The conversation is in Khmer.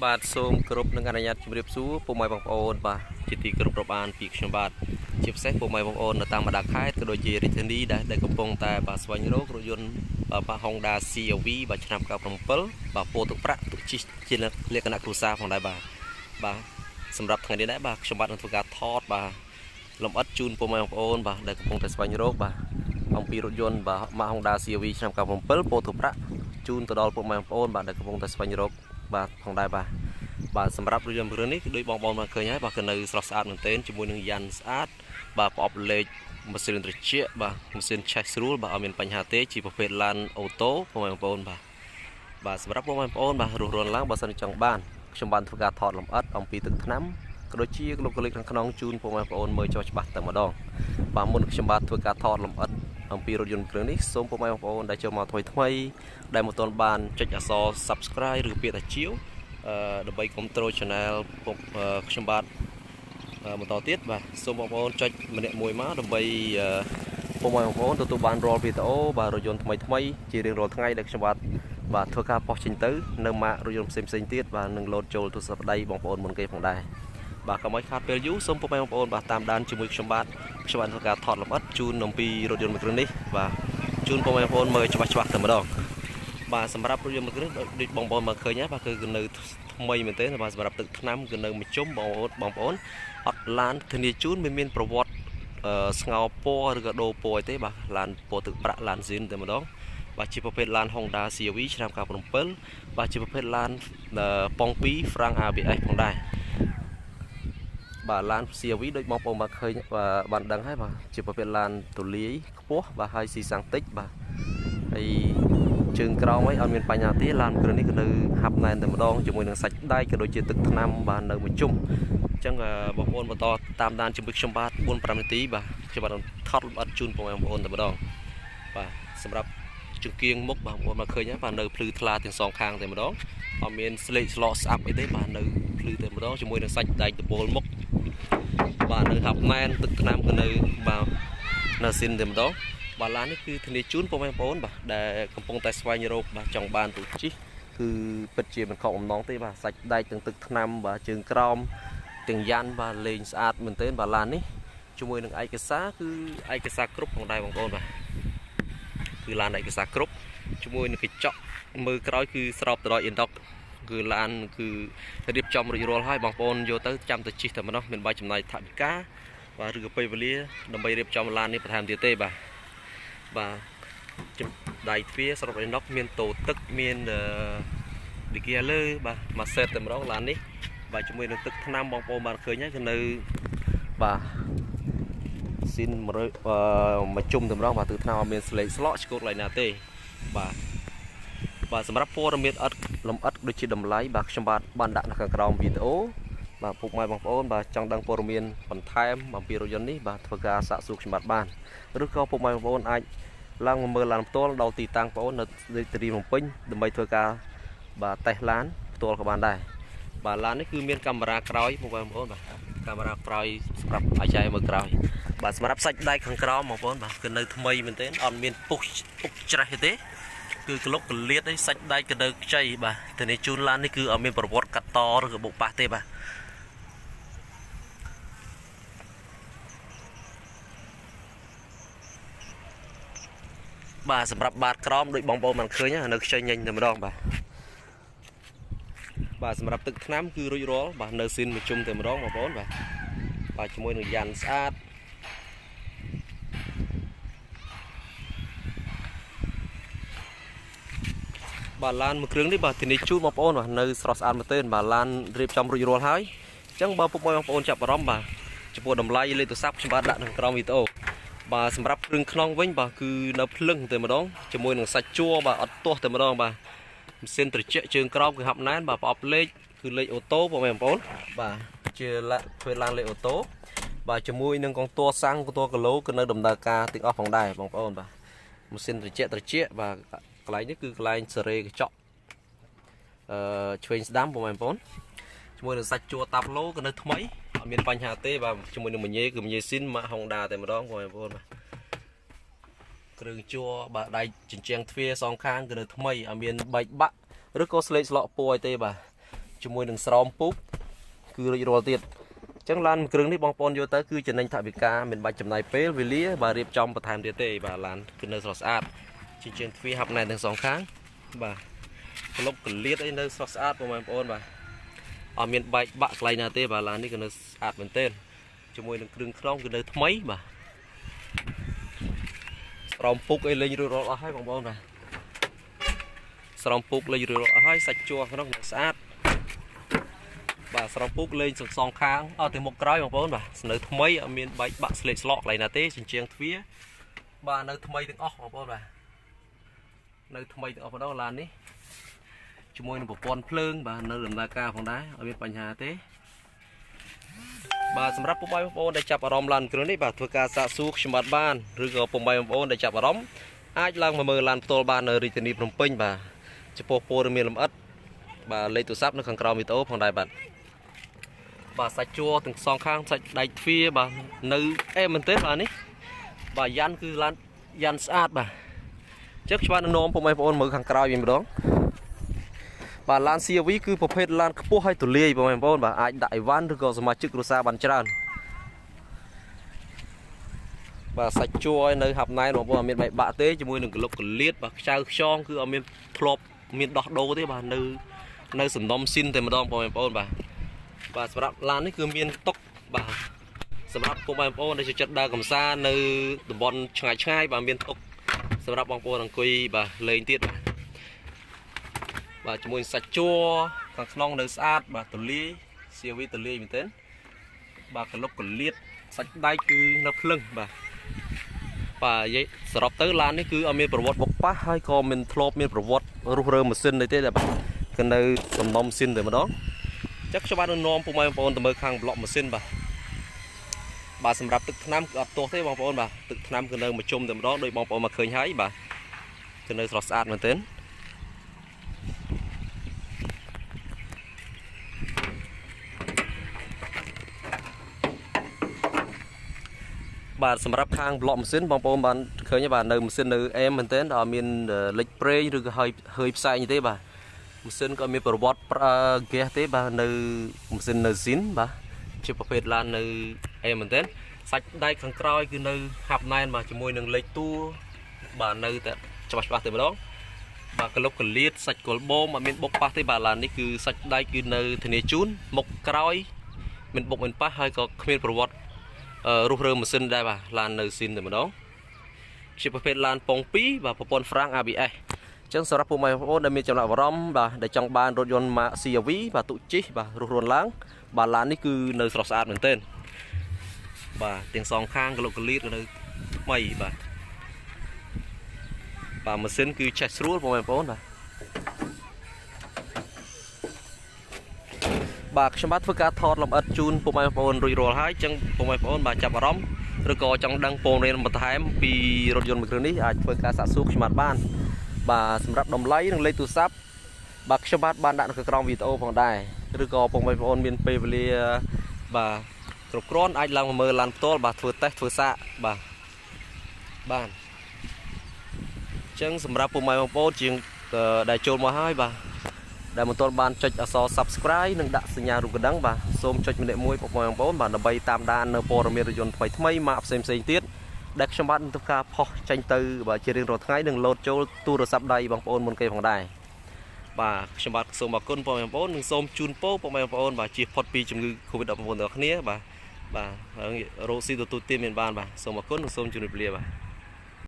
បាទសូមគោរពនឹងអនុញ្ញាតជម្រាបសួរពុកម៉ែបងប្អូនបាទជាទីគោរពរាប់អានពីខ្ញុំបាទជាពិសេសពុកម៉ែបងប្អូននៅតាមបណ្ដាខេត្តក៏ដូចជារាជធានីដែលកំពុងតែបាទស្វែងរករថយន្តបាទ Honda CR-V បាទឆ្នាំ97បាទពោទឹកប្រាក់ទុកជិះជាលក្ខណៈគ្រួសារផងដែរបាទសម្រាប់ថ្ងៃនេះដែរបាទខ្ញុំបាទនឹងធ្វើការថតបាទលម្អិតជូនពុកម៉ែបងប្អូនបាទដែលកំពុងតែស្វែងរកបាទអំពីរថយន្តបាទ Honda CR-V ឆ្នាំ97ពោទឹកប្រាក់ជូនទៅដល់ពុកម៉ែបងប្អូនបាទដែលកំពុងតែស្វែងរកបាទផងដែរបាទសម្រាប់រថយន្តគ្រឿងនេះគឺដូចបងប្អូនបានឃើញហើយបាទគឺនៅស្រស់ស្អាតមែនទែនជាមួយនឹងយ៉ាន់ស្អាតបាទប្រអប់លេខម៉ាស៊ីនត្រជាក់បាទម៉ាស៊ីនឆេះស្រួលបាទអត់មានបញ្ហាទេជាប្រភេទឡានអូតូបងប្អូនបាទសម្រាប់បងប្អូនបាទរស់រានឡើងបើសិនចង់បានខ្ញុំបានធ្វើការថតលម្អិតអំពីទឹកថ្នាំក៏ដូចជាលោកកលិកខាងក្នុងជូនបងប្អូនមើលចុះច្បាស់តែម្ដងបាទមុនខ្ញុំបានធ្វើការថតលម្អិតអំពីរថយន្តគ្រឿងនេះសូមបងប្អូនដែលចូលមកថ្មីដែលមិនទាន់បានចុចអក្សរ Subscribe ឬពាក្យថាជាវដើម្បីគ្រប់គ្រង Channel ខ្ញុំបាទបន្តទៀតបាទសូមបងប្អូនចុចម្នាក់មួយមកដើម្បីបងប្អូនទទួលបានរាល់វីដេអូបាទរថយន្តថ្មីជារៀងរាល់ថ្ងៃដែលខ្ញុំបាទធ្វើការបោះចេញទៅនៅម៉ាករថយន្តផ្សេងទៀតបាទនឹងលោតចូលទូរស័ព្ទដៃបងប្អូនមុនគេផងដែរបាទកុំឲ្យខាតពេលយូរសូមបងប្អូនបាទតាមដានជាមួយខ្ញុំបាទធ្វើការថតលម្អិតជូនអំពីរថយន្តមួយគ្រឿងនេះបាទជូនបងប្អូនមើលច្បាស់តែម្ដងបាទសម្រាប់រថយន្តមួយគ្រឿងដូចបងប្អូនមកឃើញហើយបាទគឺនៅថ្មីមែនទេបាទសម្រាប់ទឹកថ្នាំគឺនៅមួយជុំបងប្អូនអត់ឡានធានាជូនមានប្រវត្តិស្ងោពណ៌ឬក៏ដូរពណ៌ទេបាទឡានពណ៌ទឹកប្រាក់ឡានស៊ីនតែម្ដងបាទជាប្រភេទឡាន Honda CR-V ឆ្នាំ97បាទជាប្រភេទឡានប៉ុង2 Frank ABS ផងដែរបាទឡាន CR-V ដូចបងប្អូនបានឃើញបានដឹងហើយបាទជាប្រភេទឡានទូលាយខ្ពស់បាទហើយស៊ីសាំងតិចបាទហើយជើងក្រោមអីអត់មានបញ្ហាទេឡានគ្រឿងនេះគឺនៅហាប់ណែនតែម្ដងជាមួយនឹងសាច់ដែកក៏ដូចជាទឹកថ្នាំបាទនៅមួយជុំអញ្ចឹងបងប្អូនបន្តតាមដានជាមួយខ្ញុំបាទ 4-5 នាទីបាទខ្ញុំបាទថតលម្អិតជូនបងប្អូនតែម្ដងបាទសម្រាប់ជង្គៀងមុខបងប្អូនមកឃើញហើយបាទនៅភ្លឺថ្លាទាំងសងខាងតែម្ដងអត់មានស្លេកស្លកស្អាប់អីទេបាទនៅភ្លឺតែម្ដងជាមួយនឹងសាច់ដែកដបូលមុខបាទនៅហាប់ណែនទឹកថ្នាំក៏នៅបាទនៅស៊ីនតែម្ដងបាទឡាននេះគឺធានាជូនបងប្អូនបាទដែលកំពុងតែស្វែងរកបាទចង់បានទូជិះគឺពិតជាមិនខកបំណងទេបាទសាច់ដែកទាំងទឹកថ្នាំបាទជើងក្រោមទាំងយ៉ាន់បាទលេងស្អាតមែនទែនបាទឡាននេះជាមួយនឹងឯកសារគឺឯកសារគ្រប់ផងដែរបងប្អូនបាទគឺឡានឯកសារគ្រប់ជាមួយនឹងកញ្ចក់មើលក្រោយគឺស្រោបទៅដោយ Indox គឺឡានគឺរៀបចំរួចរាល់ហើយបងប្អូនយកទៅចាំទៅជិះតែម្ដងមានបាយចំណាយថវិកាបាទឬក៏ពេលវេលាដើម្បីរៀបចំឡាននេះបន្ថែមទៀតទេបាទដៃទ្វារស្រោប Indox មានតូទឹកមានឌីគីលើបាទមួយសេតតែម្ដងឡាននេះបាទជាមួយនឹងទឹកថ្នាំបងប្អូនបានឃើញហើយគឺនៅបាទស៊ីនមួយជុំតែម្ដងបាទទឹកថ្នាំអត់មានស្លេកស្លក់ឆ្កូតឡើយណាទេបាទសម្រាប់ព័ត៌មានលម្អិតដូចជាតម្លៃបាទខ្ញុំបានដាក់នៅខាងក្រោមវីដេអូបាទពុកម៉ែបងប្អូនបាទចង់ដឹងព័ត៌មានបន្ថែមអំពីរថយន្តនេះបាទធ្វើការសាកសួរខ្ញុំបានឬក៏ពុកម៉ែបងប្អូនអាចឡើងមកមើលឡានផ្ទាល់ដល់ទីតាំងបងប្អូននៅរាជធានីភ្នំពេញដើម្បីធ្វើការបាទតេស្តឡានផ្ទាល់ក៏បានដែរបាទឡាននេះគឺមានកាមេរ៉ាក្រោយបងប្អូនបាទកាមេរ៉ាក្រោយសម្រាប់អាចចែកមើលក្រោយបាទសម្រាប់សាច់ដែកខាងក្រោមបងប្អូនបាទគឺនៅថ្មីមែនទេអត់មានពុកច្រេះទេគឺក្លុកកលៀតឯសាច់ដែកក៏នៅខ្ចីបាទតែនេះជូនឡាននេះគឺអត់មានប្រវត្តិកាត់តឬក៏បុកប៉ះទេបាទសម្រាប់បាតក្រោមដូចបងប្អូនបានឃើញនៅខ្ចីញញតែម្ដងបាទសម្រាប់ទឹកថ្នាំគឺរួចរាល់បាទនៅស៊ីនមួយជុំតែម្ដងបងប្អូនបាទជាមួយនឹងយ៉ាន់ស្អាតបាទឡានមួយគ្រឿងនេះបាទធានាជូនបងប្អូនបាទនៅស្រស់ស្អាតមែនទែនបាទឡានរៀបចំរួចរាល់ហើយអញ្ចឹងបើពុកបងប្អូនចាប់អារម្មណ៍បាទចំពោះតម្លៃលេខទូរស័ព្ទខ្ញុំបាទដាក់នៅក្រោមវីដេអូបាទសម្រាប់គ្រឿងក្នុងវិញបាទគឺនៅភ្លឹងតែម្ដងជាមួយនឹងសាច់ជួរបាទអត់ទាស់តែម្ដងបាទម៉ាស៊ីនត្រជាក់ជើងក្រោមគឺហាប់ណែនបាទប្រអប់លេខគឺលេខអូតូបងប្អូនបាទជាធ្វើឡានលេខអូតូបាទជាមួយនឹងកងតួសាំងកងតួគីឡូគឺនៅដំណើរការទាំងអស់ផងដែរបងប្អូនបាទម៉ាស៊ីនត្រជាក់បាទកន្លែងនេះគឺកន្លែងសេរីកញ្ចក់ឆ្វេងស្ដាំបងប្អូនជាមួយនឹងសាច់ជួរតាប់ឡូក៏នៅថ្មីអត់មានបញ្ហាទេបាទជាមួយនឹងមញេគឺមញេស៊ីនម៉ាក Honda តែម្ដងបងប្អូនបាទគ្រឿងជួរបាទដៃជញ្ជាំងទ្វារសងខាងគឺនៅថ្មីអត់មានបែកបាក់ឬក៏ស្លេកស្លក់ពណ៌ទេបាទ ជាមួយនឹងស្រោមពុកគឺរួចរាល់ទៀតចឹងឡានគ្រឿងនេះបងប្អូនយកទៅគឺចំណេញថវិកាមិនបាច់ចំណាយពេលវេលាបាទរៀបចំបន្ថែមទៀតទេបាទឡានគឺនៅស្រស់ស្អាតជាជាងទ្វារហាប់ណែនទាំងសងខាងបាទក្លុបកលៀតអីនៅស្រស់ស្អាតបងប្អូនបាទអត់មានបែកបាក់កន្លែងណាទេបាទឡាននេះគឺនៅស្អាតមែនទែនជាមួយនឹងគ្រឿងខ្នងគឺនៅថ្មីបាទស្រោមពុកអីលេងរួចរាល់អស់ហើយបងប្អូនបាទស្រោមពុកលេងរួចរាល់អស់ហើយសាច់ជួក្នុងស្អាតបាទស្រោមពុកលេងសងខាងអត់ទៅមុខក្រោយបងប្អូនបាទនៅថ្មីអត់មានបែកបាក់ស្លេកស្លកកន្លែងណាទេជញ្ជាំងទ្វារបាទនៅថ្មីទាំងអស់បងប្អូនបាទនៅថ្មីទាំងអស់ម្ដងឡាននេះជាមួយនឹងប្រព័ន្ធភ្លើងបាទនៅដំណើរការផងដែរអត់មានបញ្ហាទេបាទសម្រាប់ពុកម៉ែបងប្អូនដែលចាប់អារម្មណ៍ឡានគ្រឿងនេះបាទធ្វើការសាកសួរខ្ញុំបាទបានឬក៏ពុកម៉ែបងប្អូនដែលចាប់អារម្មណ៍អាចឡើងមកមើលឡានផ្ទាល់បាននៅរាជធានីភ្នំពេញបាទចំពោះព័ត៌មានលម្អិតបាទលេខទូរស័ព្ទនៅខាងក្រោមវីដេអូផងដែរបាទសាច់ជួរទាំងសងខាងសាច់ដែកទ្វារបាទនៅអេមែនទេបាទនេះបាទយ៉ាន់គឺឡានយ៉ាន់ស្អាតបាទចុះច្បាស់នាំពុកម៉ែបងប្អូនមើលខាងក្រោយវិញម្ដងបាទឡាន CRV គឺប្រភេទឡានខ្ពស់ហើយទូលាយបងប្អូនបាទអាចដាក់អីវ៉ាន់ឬក៏សមាជិកគ្រួសារបានច្រើនបាទសាច់ជួរឲ្យនៅហាប់ណែនបងប្អូនអត់មានបែកបាក់ទេជាមួយនឹងក្លុកកលៀតបាទខ្ចៅខ្យងគឺអត់មានធ្លាប់មានដោះដូរទេបាទនៅសំណុំស៊ីនតែម្ដងបងប្អូនបាទសម្រាប់ឡាននេះគឺមានតុកបាទសម្រាប់ពុកបងប្អូនដែលចូលចិត្តដើរកម្សាន្តនៅតំបន់ឆ្ងាយបាទមានតុកសម្រាប់បងប្អូនអង្គុយបាទលេងទៀតបាទជាមួយសាច់ជួរខាងក្នុងនៅស្អាតបាទទូលាយ CRV ទូលាយមែនទែនបាទក្លុកកលៀតសាច់ដែកគឺនៅភ្លឹងបាទនិយាយសរុបទៅឡាននេះគឺអត់មានប្រវត្តិបុកប៉ះហើយក៏មិនធ្លាប់មានប្រវត្តិរុះរើម៉ាស៊ីនទេបាទគឺនៅសំណុំស៊ីនតែម្ដងចឹងខ្ញុំបាននាំពុកម៉ែបងប្អូនទៅមើលខាងប្លុកម៉ាស៊ីនបាទសម្រាប់ទឹកថ្នាំគឺអត់ទាស់ទេបងប្អូនបាទទឹកថ្នាំគឺនៅមួយជុំតែម្ដងដោយបងប្អូនមកឃើញហើយបាទគឺនៅស្រស់ស្អាតមែនទែនបាទសម្រាប់ខាងប្លុកម៉ាស៊ីនបងប្អូនបានឃើញបាទនៅម៉ាស៊ីននៅអេមមែនទែនអត់មានលេចប្រេងឬក៏hơiផ្សែងទេបាទម៉ាស៊ីនក៏មានប្រវត្តិហ្គាសទេបាទនៅម៉ាស៊ីននៅស៊ីនបាទជាប្រភេទឡាននៅអេមមែនទែនសាច់ដែកខាងក្រោយគឺនៅហាប់ណែនបាទជាមួយនឹងលេខតួបាទនៅតែច្បាស់តែម្ដងបាទក្លុបកលៀតសាច់គល់បូមអត់មានបុកប៉ះទេបាទឡាននេះគឺសាច់ដែកគឺនៅធានាជូនមុខក្រោយមិនបុកមិនប៉ះហើយក៏គ្មានប្រវត្តិរុះរើម៉ាស៊ីនដែរបាទឡាននៅស៊ីនតែម្ដងជាប្រភេទឡានប៉ុង2បាទប្រព័ន្ធហ្វ្រាំង ABS អញ្ចឹងសម្រាប់ពុកម៉ែបងប្អូនដែលមានចំណាប់អារម្មណ៍បាទដែលចង់បានរថយន្តម៉ាក CRV បាទទុជិះបាទរុះរាន់ឡើងបាទឡាននេះគឺនៅស្រស់ស្អាតមែនទែនបាទទាំងសងខាងក្លុកកលៀតនៅថ្មីបាទម៉ាស៊ីនគឺឆេះស្រួលបងប្អូនបាទខ្ញុំបាទធ្វើការថតលម្អិតជូនពុកម៉ែបងប្អូនរួចរាល់ហើយអញ្ចឹងពុកម៉ែបងប្អូនបាទចាប់អារម្មណ៍ឬក៏ចង់ដឹងព័ត៌មានបន្ថែមពីរថយន្តមួយគ្រឿងនេះអាចធ្វើការសាកសួរខ្ញុំបានបាទសម្រាប់តម្លៃនិងលេខទូរស័ព្ទបាទខ្ញុំបាទបានដាក់នៅក្រោមវីដេអូផងដែរឬក៏ពុកម៉ែបងប្អូនមានពេលវេលាបាទគ្រប់គ្រាន់អាចឡើងមកមើលឡានផ្ទាល់បាទធ្វើតេស្តធ្វើសាកបាទអញ្ចឹងសម្រាប់ពុកម៉ែបងប្អូនជាងដែលចូលមកហើយបាទដែលមិនទាន់បានចុចអក្សរ Subscribe និងដាក់សញ្ញារូបកណ្ដឹងបាទសូមចុចម្នាក់មួយពុកម៉ែបងប្អូនបាទដើម្បីតាមដាននៅព័ត៌មានរថយន្តថ្មីម៉ាកផ្សេងទៀតដែលខ្ញុំបាទនឹងធ្វើការផុសចេញទៅបាទជារៀងរាល់ថ្ងៃនឹងលោតចូលទូរស័ព្ទដៃបងប្អូនមុនគេផងដែរបាទខ្ញុំបាទសូមអរគុណបងប្អូននិងសូមជូនពរពុកម៉ែបងប្អូនបាទជៀសផុតពីជំងឺ Covid-19 ទាំងអស់គ្នាបាទរោគស៊ីទទួលទានមានបានបាទសូមអរគុណនិងសូមជម្រាបលាបាទ